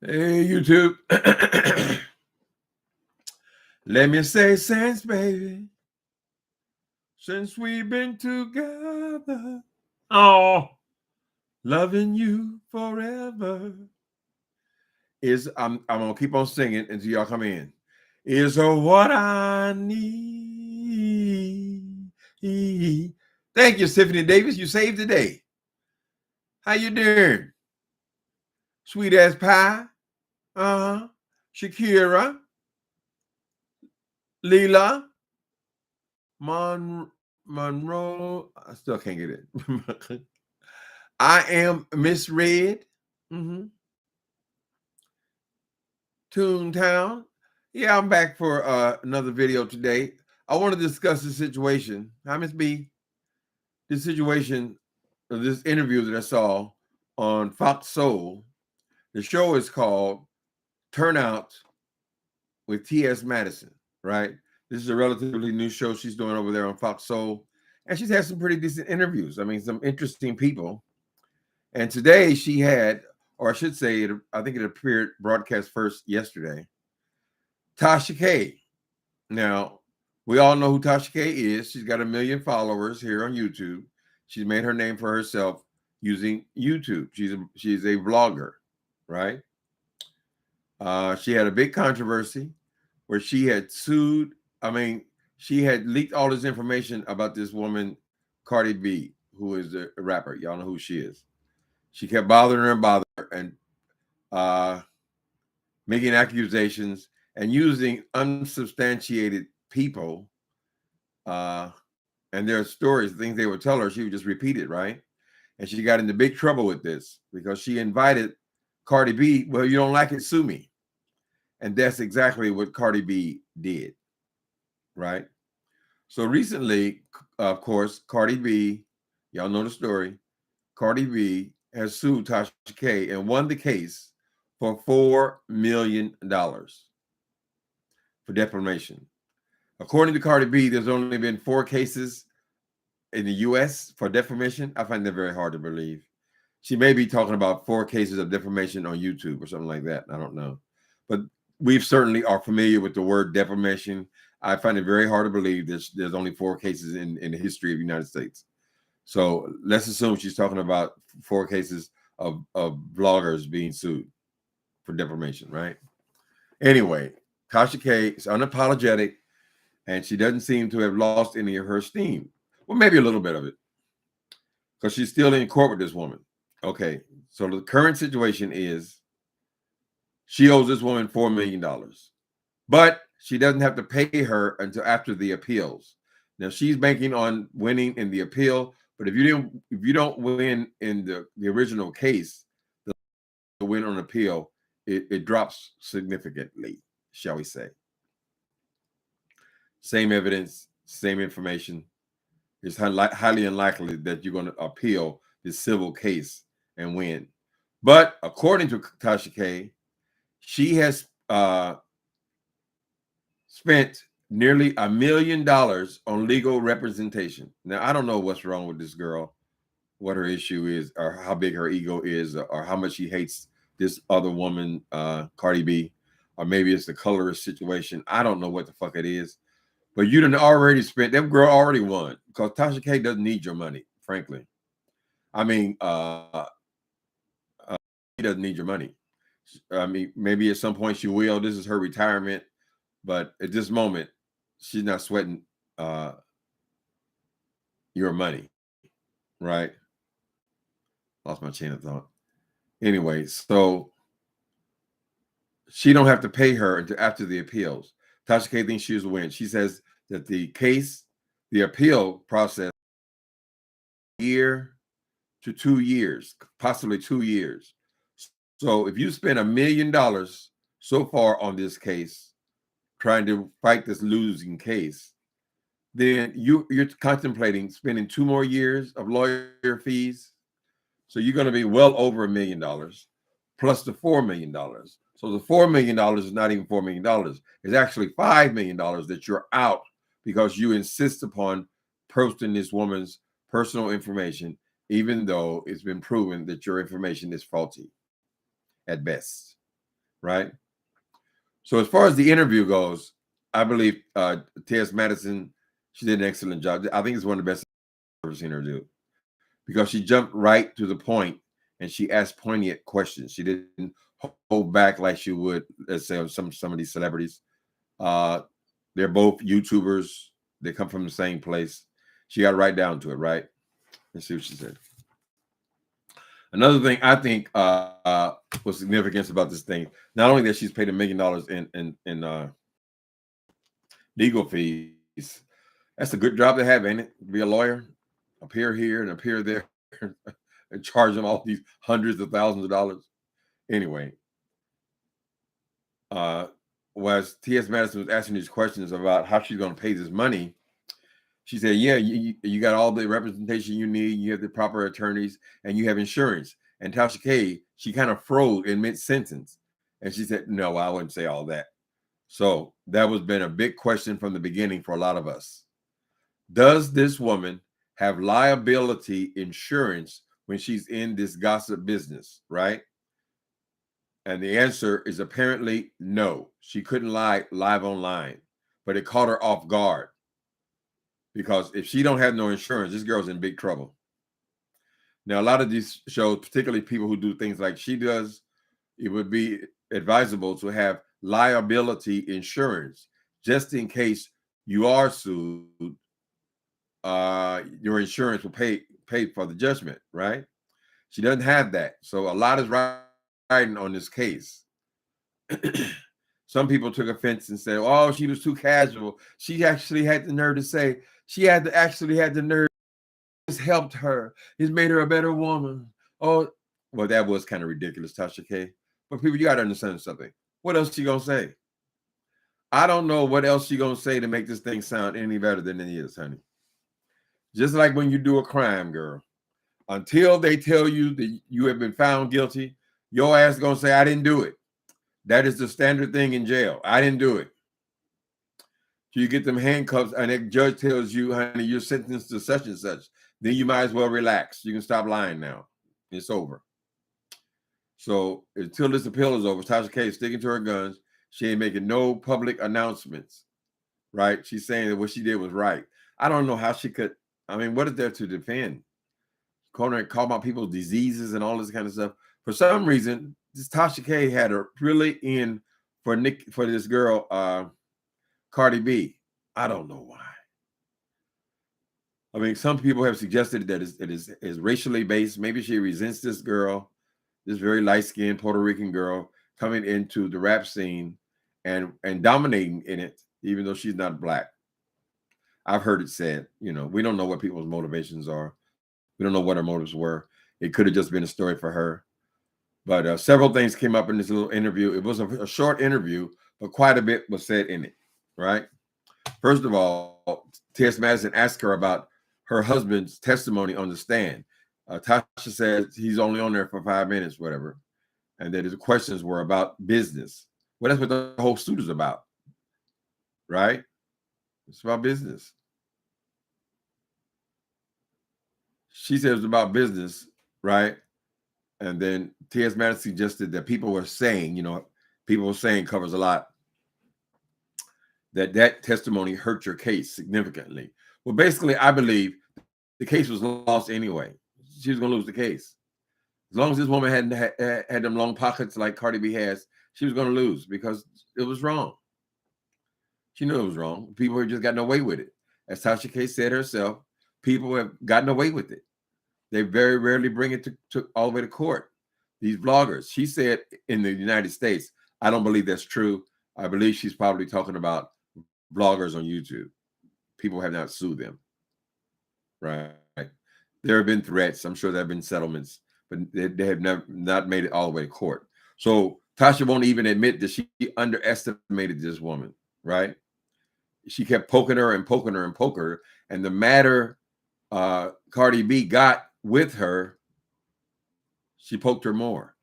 Hey, YouTube. Let me say since, baby, since we've been together, oh, loving you forever is, I'm gonna keep on singing until y'all come in. Is what I need. Thank you, Tiffany Davis. You saved the day. How you doing? Sweet ass pie. Uh-huh. Shakira. Leela. Monroe. I still can't get it. I am misread. Mm-hmm. Toontown. Yeah, I'm back for another video today. I want to discuss the situation. Hi, Miss B. This situation, this interview that I saw on Fox Soul. The show is called Turnt Out with TS Madison, right? This is a relatively new show she's doing over there on Fox Soul. And she's had some pretty decent interviews. I mean, some interesting people. And today she had, or I should say, I think it appeared broadcast first yesterday, Tasha K. Now, we all know who Tasha K is. She's got 1 million followers here on YouTube. She's made her name for herself using YouTube. She's a vlogger, right? She had a big controversy where she had sued. I mean, she had leaked all this information about this woman, Cardi B, who is a rapper. Y'all know who she is. She kept bothering her and making accusations and using unsubstantiated people and their stories, things they would tell her, she would just repeat it, right? And she got into big trouble with this because she invited Cardi B, well, you don't like it, sue me. And that's exactly what Cardi B did, right? So recently, of course, Cardi B, y'all know the story, Cardi B has sued Tasha K and won the case for $4 million for defamation. According to Cardi B, there's only been 4 cases in the U.S. for defamation. I find that very hard to believe. She may be talking about 4 cases of defamation on YouTube or something like that. I don't know. But we certainly are familiar with the word defamation. I find it very hard to believe there's only 4 cases in the history of the United States. So let's assume she's talking about 4 cases of bloggers being sued for defamation, right? Anyway, Tasha K is unapologetic, and she doesn't seem to have lost any of her steam. Well, maybe a little bit of it, because she's still in court with this woman. Okay, so the current situation is she owes this woman $4 million, but she doesn't have to pay her until after the appeals. Now she's banking on winning in the appeal, but if you don't win in the original case, the win on appeal, it drops significantly, shall we say. Same evidence, same information. It's highly unlikely that you're going to appeal this civil case and win. But according to Tasha K, she has spent nearly $1 million on legal representation. Now, I don't know what's wrong with this girl, what her issue is, or how big her ego is, or how much she hates this other woman, Cardi B, or maybe it's the colorist situation. I don't know what the fuck it is. But you done already spent, that girl already won, because Tasha K doesn't need your money, frankly. I mean, she doesn't need your money. I mean, maybe at some point she will. This is her retirement. But at this moment, she's not sweating your money, right? Lost my chain of thought. Anyway, so she don't have to pay her until after the appeals. Tasha K thinks she was a win. She says that the case, the appeal process, year to 2 years, possibly 2 years. So if you spend $1 million so far on this case, trying to fight this losing case, then you're contemplating spending 2 more years of lawyer fees. So you're going to be well over $1 million plus the $4 million. So the $4 million is not even $4 million. It's actually $5 million that you're out because you insist upon posting this woman's personal information, even though it's been proven that your information is faulty at best. right? So as far as the interview goes, I believe TS Madison, she did an excellent job. I think it's one of the best I've ever seen her do, because she jumped right to the point and she asked poignant questions. She didn't hold back like she would, let's say, on some of these celebrities. Uh, they're both YouTubers. They come from the same place. She got right down to it, right? Let's see what she said. Another thing I think was significant about this thing, not only that she's paid $1 million in legal fees. That's a good job to have, ain't it? Be a lawyer, appear here and appear there, and charge them all these hundreds of thousands of dollars. Anyway, was T.S. Madison was asking these questions about how she's going to pay this money, she said, yeah, you got all the representation you need, you have the proper attorneys, and you have insurance. And Tasha K, she kind of froze in mid-sentence. And she said, no, I wouldn't say all that. So that was been a big question from the beginning for a lot of us. Does this woman have liability insurance when she's in this gossip business, right? And the answer is apparently no. She couldn't lie live online, but it caught her off guard. Because if she don't have no insurance, this girl's in big trouble. Now, a lot of these shows, particularly people who do things like she does, it would be advisable to have liability insurance just in case you are sued. Your insurance will pay for the judgment, right? She doesn't have that, so a lot is riding on this case. Some people took offense and said, "Oh, she was too casual." She actually had the nerve to say she had the nerve. It's helped her. It's made her a better woman. Oh, well, that was kind of ridiculous, Tasha K. But people, you got to understand something. What else she gonna say? I don't know what else she gonna say to make this thing sound any better than it is, honey. Just like when you do a crime, girl, until they tell you that you have been found guilty, your ass gonna say, "I didn't do it." That is the standard thing in jail. I didn't do it. So you get them handcuffs, and the judge tells you, honey, you're sentenced to such and such. Then you might as well relax. You can stop lying now. It's over. So until this appeal is over, Tasha K is sticking to her guns. She ain't making no public announcements, right? She's saying that what she did was right. I don't know how she could. I mean, what is there to defend? Call about people's diseases and all this kind of stuff. For some reason, this Tasha K had her really in for this girl, Cardi B. I don't know why. I mean, some people have suggested that it is racially based. Maybe she resents this girl, this very light-skinned Puerto Rican girl coming into the rap scene and dominating in it, even though she's not black. I've heard it said, we don't know what people's motivations are. We don't know what her motives were. It could have just been a story for her. But several things came up in this little interview. It was a short interview, but quite a bit was said in it, right? First of all, TS Madison asked her about her husband's testimony on the stand. Tasha said he's only on there for 5 minutes, whatever, and that his questions were about business. Well, that's what the whole suit is about, right? It's about business. She said it was about business, right? And then T.S. Madison suggested that people were saying covers a lot, that testimony hurt your case significantly. Well, basically, I believe the case was lost anyway. She was going to lose the case. As long as this woman hadn't had them long pockets like Cardi B has, she was going to lose because it was wrong. She knew it was wrong. People had just gotten away with it. As Tasha K said herself, people have gotten away with it. They very rarely bring it to all the way to court. These bloggers, she said in the United States, I don't believe that's true. I believe she's probably talking about bloggers on YouTube. People have not sued them, right? There have been threats. I'm sure there have been settlements, but they have not made it all the way to court. So Tasha won't even admit that she underestimated this woman, right? She kept poking her and poking her and poking her. And the matter Cardi B got with her, she poked her more.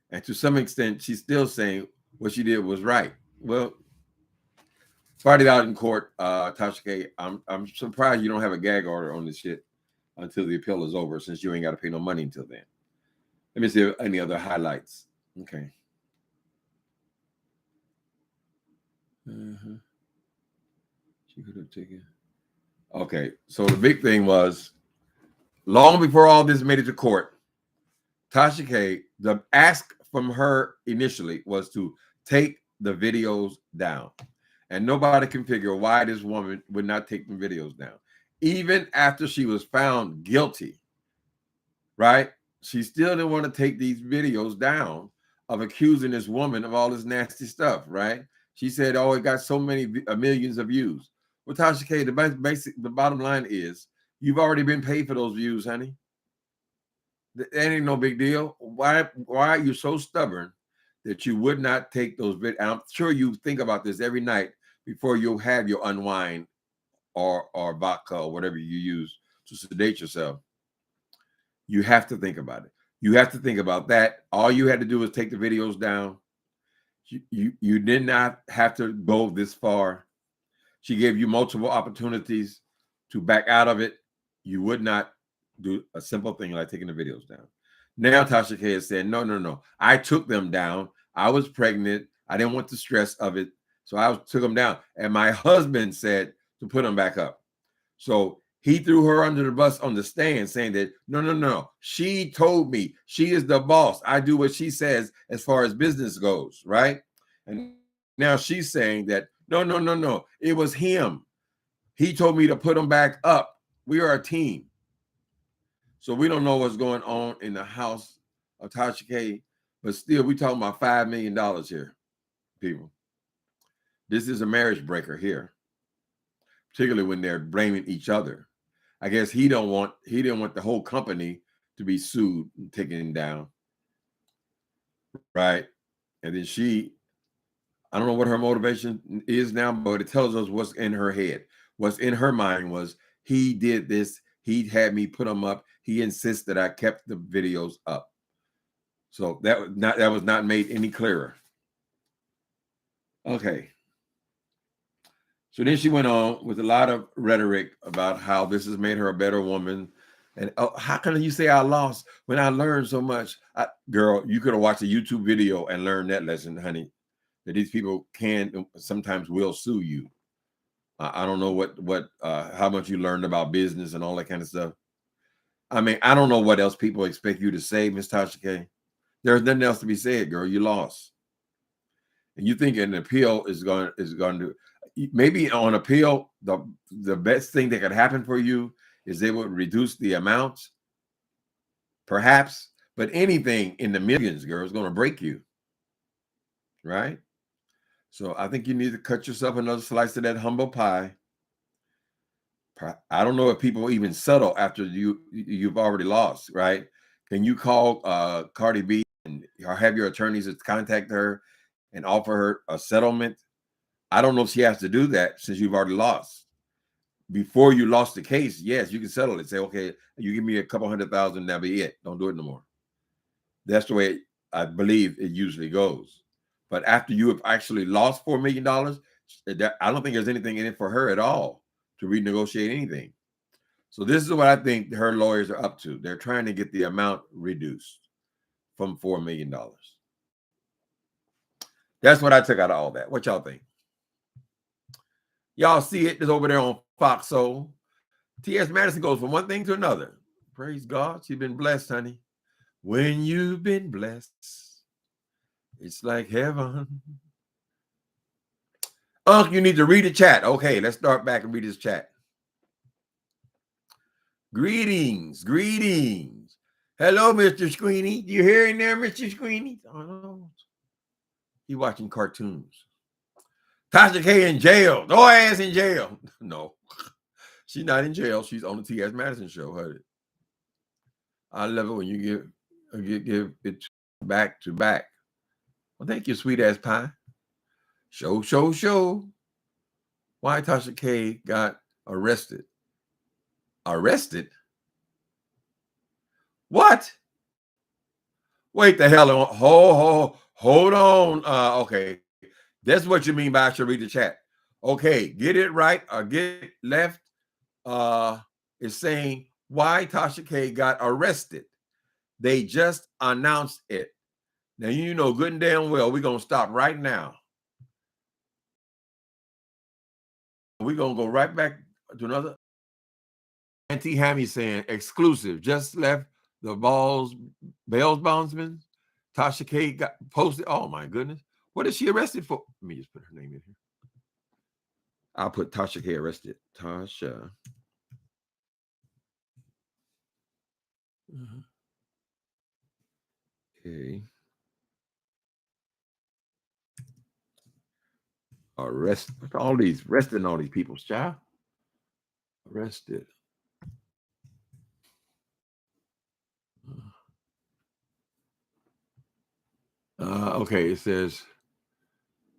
And to some extent, she's still saying what she did was right. Well, fight it out in court, Tasha K. I'm surprised you don't have a gag order on this shit until the appeal is over, since you ain't got to pay no money until then. Let me see any other highlights. Okay. She could have taken. Okay, so the big thing was long before all this made it to court, Tasha K, the ask from her initially was to take the videos down. And nobody can figure why this woman would not take the videos down. Even after she was found guilty, right? She still didn't want to take these videos down of accusing this woman of all this nasty stuff, right? She said, oh, it got so many millions of views. Well, Tasha K, the bottom line is you've already been paid for those views, honey. That ain't no big deal. Why are you so stubborn that you would not take those videos? I'm sure you think about this every night before you have your unwind or vodka or whatever you use to sedate yourself. You have to think about it. You have to think about that. All you had to do was take the videos down. You did not have to go this far. She gave you multiple opportunities to back out of it. You would not do a simple thing like taking the videos down. Now Tasha K is saying, no. I took them down. I was pregnant. I didn't want the stress of it. So I took them down. And my husband said to put them back up. So he threw her under the bus on the stand saying that, no. She told me she is the boss. I do what she says as far as business goes, right? And now she's saying that, no. It was him. He told me to put them back up. We are a team. So we don't know what's going on in the house of Tasha K, but still, we talking about $5 million here, people. This is a marriage breaker here, particularly when they're blaming each other. I guess he didn't want the whole company to be sued and taken down, right? And then I don't know what her motivation is now, but it tells us what's in her head. What's in her mind was he did this. He had me put them up. He insists that I kept the videos up. So that was not made any clearer. Okay. So then she went on with a lot of rhetoric about how this has made her a better woman. And how can you say I lost when I learned so much? Girl, you could have watched a YouTube video and learned that lesson, honey, that these people can sometimes will sue you. I don't know how much you learned about business and all that kind of stuff. I mean, I don't know what else people expect you to say, Miss Tasha K. There's nothing else to be said, girl. You lost. And you think an appeal is going to maybe on appeal, the best thing that could happen for you is they would reduce the amount, perhaps, but anything in the millions, girl, is going to break you. Right? So I think you need to cut yourself another slice of that humble pie. I don't know if people even settle after you've already lost, right? Can you call Cardi B or have your attorneys contact her and offer her a settlement? I don't know if she has to do that since you've already lost. Before you lost the case, yes, you can settle it. Say, okay, you give me a couple $100,000, that'll be it. Don't do it no more. That's the way I believe it usually goes. But after you have actually lost $4 million, I don't think there's anything in it for her at all to renegotiate anything. So this is what I think her lawyers are up to. They're trying to get the amount reduced from $4 million. That's what I took out of all that. What y'all think? Y'all see it? It's over there on Fox Soul. TS Madison goes from one thing to another. Praise God. She's been blessed, honey. When you've been blessed, it's like heaven. You need to read the chat. Okay, let's start back and read this chat. Greetings. Hello, Mr. Squeeny. You hearing there, Mr. Squeeny? Oh, he's watching cartoons. Tasha K in jail. Throw her ass in jail. No, she's not in jail. She's on the TS Madison show. Honey. I love it when you give it back to back. Well, thank you, sweet ass pie. Show. Why Tasha K got arrested? Arrested? What? Wait the hell on. Hold on. Okay. That's what you mean by I should read the chat. Okay, get it right or get it left. Is saying why Tasha K got arrested. They just announced it. Now you know good and damn well we're gonna stop right now. We're going to go right back to another. Auntie Hammy saying, exclusive, just left the Bell's bondsman. Tasha K got posted. Oh, my goodness. What is she arrested for? Let me just put her name in here. I'll put Tasha K arrested. Tasha. K. Arresting all these people, child. Arrested. Okay, it says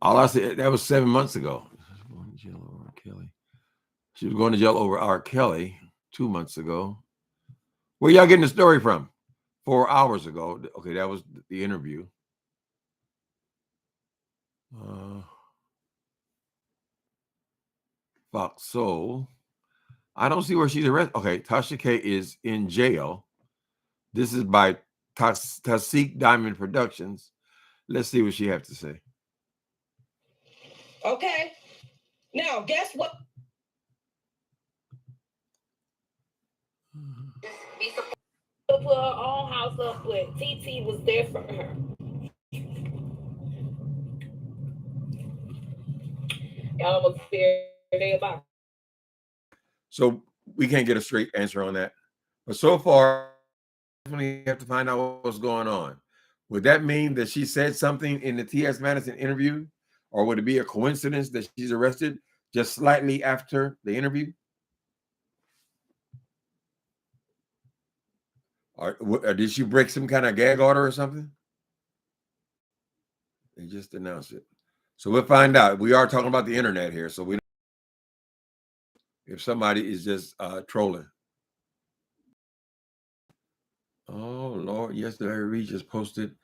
all I said that was 7 months ago. Going to jail over R. Kelly. She was going to jail over R. Kelly 2 months ago. Where y'all getting the story from? 4 hours ago. Okay, that was the interview. Fox Soul. I don't see where she's arrested. Okay, Tasha K is in jail. This is by Taska Diamond Productions. Let's see what she has to say. Okay. Now, guess what? Be supposed to put her own house up, but TT was there for her. Y'all was there about. So we can't get a straight answer on that. But so far, definitely have to find out what's going on. Would that mean that she said something in the TS Madison interview? Or would it be a coincidence that she's arrested just slightly after the interview? Or did she break some kind of gag order or something? They just announced it. So we'll find out. We are talking about the internet here, so we don't if somebody is just trolling. Oh, Lord. Yes, Larry Reed just posted.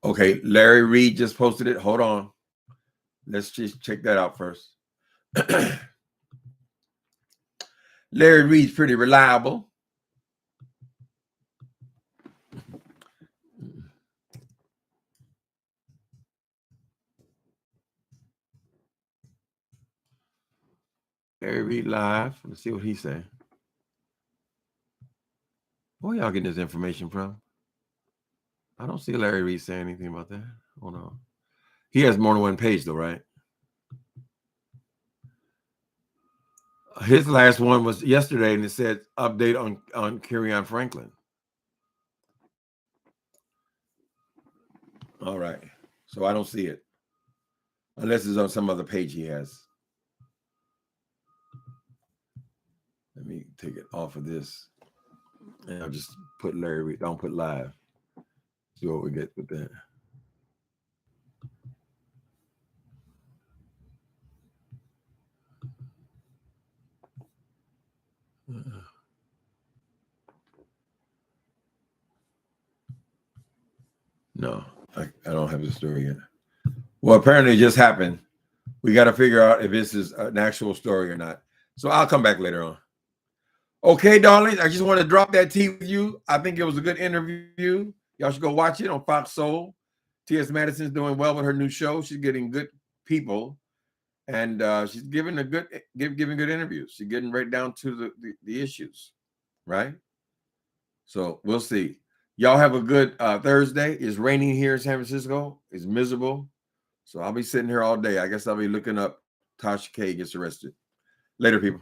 Okay, Larry Reed just posted it. Hold on. Let's just check that out first. Larry Reed's pretty reliable. Larry Reed live. Let's see what he's saying. Where y'all getting this information from? I don't see Larry Reed saying anything about that. Hold on. He has more than one page, though, right? His last one was yesterday, and it said update on Kerryon Franklin. All right. So I don't see it. Unless it's on some other page he has. Let me take it off of this. And I'll just put Larry Reed. Don't put live. See what we get with that. No, I don't have the story yet. Well, apparently it just happened. We got to figure out if this is an actual story or not. So I'll come back later on. Okay, darlings, I just want to drop that tea with you. I think it was a good interview. Y'all should go watch it on Fox Soul. TS Madison's doing well with her new show. She's getting good people, and she's giving good interviews. She's getting right down to the issues, right? So we'll see. Y'all have a good Thursday. It's raining here in San Francisco. It's miserable. So I'll be sitting here all day. I guess I'll be looking up Tasha K gets arrested. Later, people.